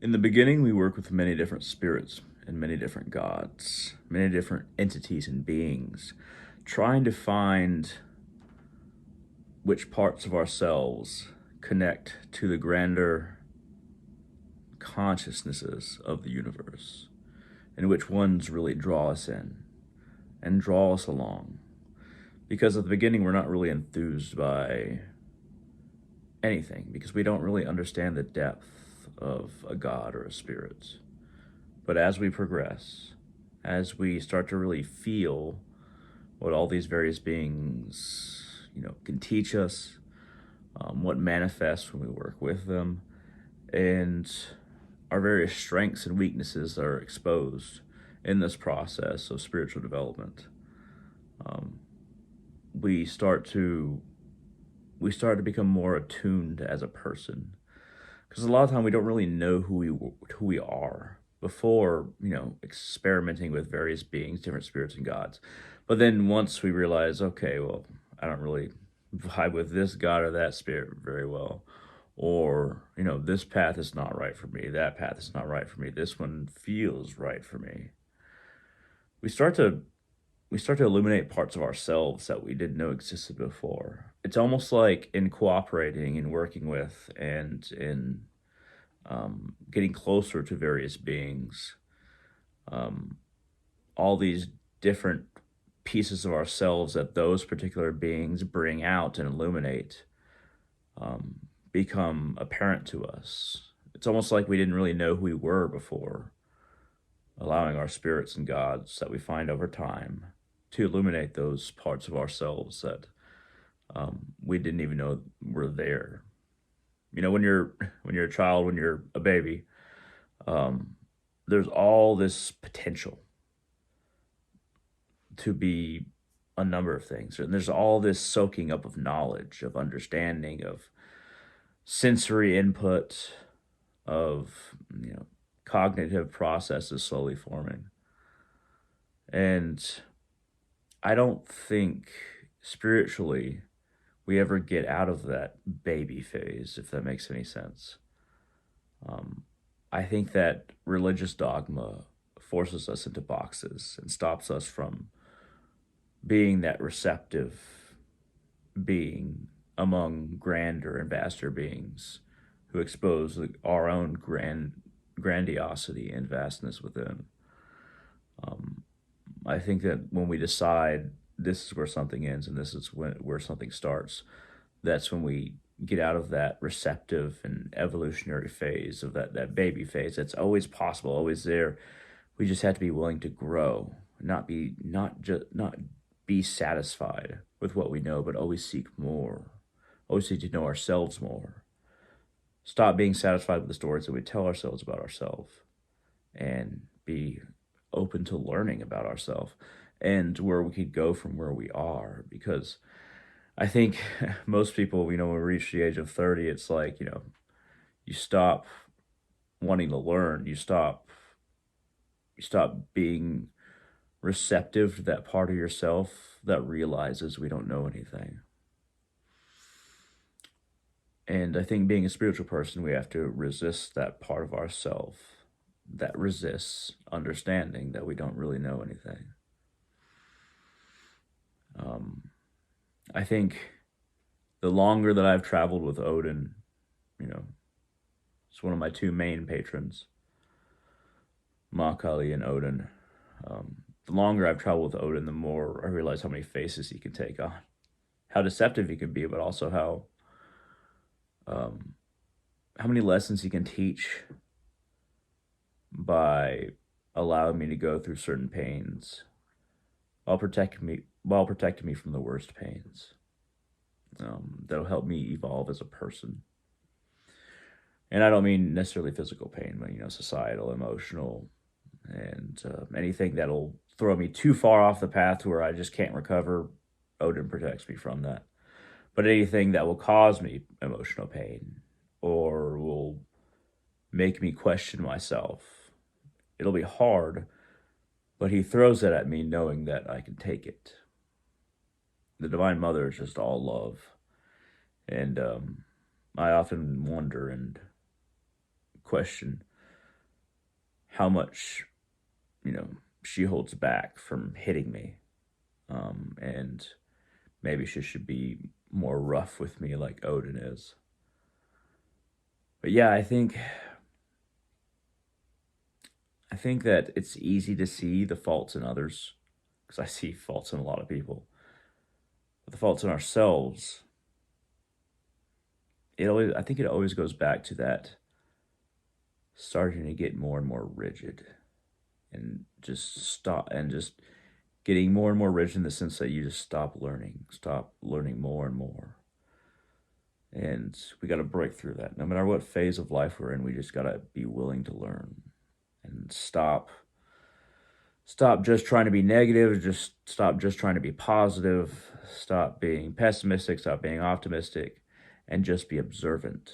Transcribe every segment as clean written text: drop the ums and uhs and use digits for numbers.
In the beginning, we work with many different spirits and many different gods, many different entities and beings, trying to find which parts of ourselves connect to the grander consciousnesses of the universe, and which ones really draw us in and draw us along. Because at the beginning, we're not really enthused by anything, because we don't really understand the depth of a god or a spirit. But as we progress, as we start to really feel what all these various beings, can teach us, what manifests when we work with them, and our various strengths and weaknesses are exposed in this process of spiritual development. Um, we start to become more attuned as a person, because a lot of time we don't really know who we are before experimenting with various beings, different spirits and gods. But then once we realize, okay, well, I don't really vibe with this god or that spirit very well, or this path is not right for me, that path is not right for me, this one feels right for me. We start to illuminate parts of ourselves that we didn't know existed before. It's almost like in cooperating and working with and in getting closer to various beings, um, all these different pieces of ourselves that those particular beings bring out and illuminate um, become apparent to us. It's almost like we didn't really know who we were before, allowing our spirits and gods that we find over time to illuminate those parts of ourselves that we didn't even know were there. When you're a child, when you're a baby, um, there's all this potential to be a number of things, and there's all this soaking up of knowledge, of understanding, of sensory input, of cognitive processes slowly forming. And I don't think spiritually we ever get out of that baby phase, if that makes any sense. Um, I think that religious dogma forces us into boxes and stops us from being that receptive being among grander and vaster beings who expose our own grandiosity and vastness within. Um, I think that when we decide this is where something ends and this is where something starts, that's when we get out of that receptive and evolutionary phase of that baby phase. That's always possible, always there. We just have to be willing to grow, not be satisfied with what we know, but always seek more. Always seek to know ourselves more. Stop being satisfied with the stories that we tell ourselves about ourselves, and be open to learning about ourselves and where we could go from where we are. Because I think most people, when we reach the age of 30, it's like, you stop wanting to learn. You stop being receptive to that part of yourself that realizes we don't know anything. And I think being a spiritual person, we have to resist that part of ourself that resists understanding that we don't really know anything. Um, I think the longer that I've traveled with Odin, it's one of my two main patrons, Makali and Odin. The longer I've traveled with Odin, the more I realize how many faces he can take on, how deceptive he can be, but also um, how many lessons he can teach by allowing me to go through certain pains while protecting me from the worst pains. That'll help me evolve as a person. And I don't mean necessarily physical pain, but societal, emotional, and anything that'll throw me too far off the path to where I just can't recover. Odin protects me from that. But anything that will cause me emotional pain or will make me question myself, it'll be hard, but he throws it at me knowing that I can take it. The Divine Mother is just all love. And I often wonder and question, how much, you know, she holds back from hitting me. And maybe she should be more rough with me like Odin is. But yeah, I think that it's easy to see the faults in others, because I see faults in a lot of people. But the faults in ourselves, I think it always goes back to that starting to get more and more rigid, and just getting more and more rigid in the sense that you just stop learning more and more. And we got to break through that. No matter what phase of life we're in, we just got to be willing to learn and stop just trying to be negative, just stop just trying to be positive, stop being pessimistic, stop being optimistic, and just be observing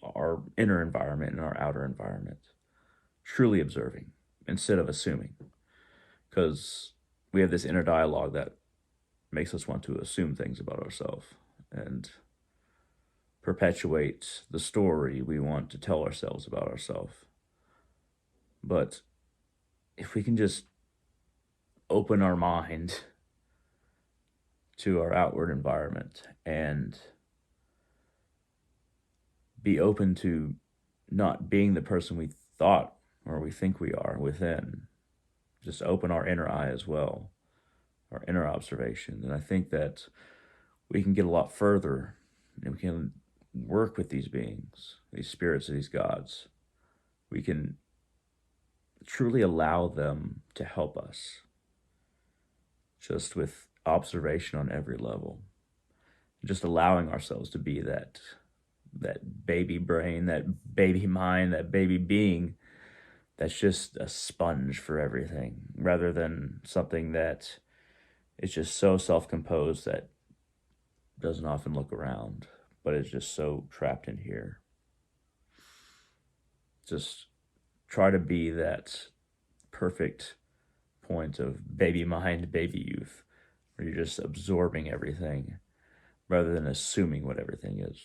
our inner environment and our outer environment, truly observing instead of assuming, because we have this inner dialogue that makes us want to assume things about ourselves and perpetuate the story we want to tell ourselves about ourselves. But if we can just open our mind to our outward environment and be open to not being the person we thought or we think we are within, just open our inner eye as well, our inner observation. And I think that we can get a lot further, and we can work with these beings, these spirits, these gods. We can truly allow them to help us, just with observation on every level, just allowing ourselves to be that baby brain, that baby mind, that baby being that's just a sponge for everything, rather than something that is just so self-composed that doesn't often look around, but is just so trapped in here. Just try to be that perfect point of baby mind, baby youth, where you're just absorbing everything rather than assuming what everything is.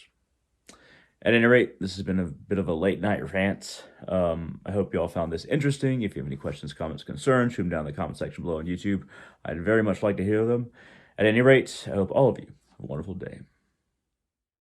At any rate, this has been a bit of a late night rant. I hope you all found this interesting. If you have any questions, comments, concerns, shoot them down in the comment section below on YouTube. I'd very much like to hear them. At any rate, I hope all of you have a wonderful day.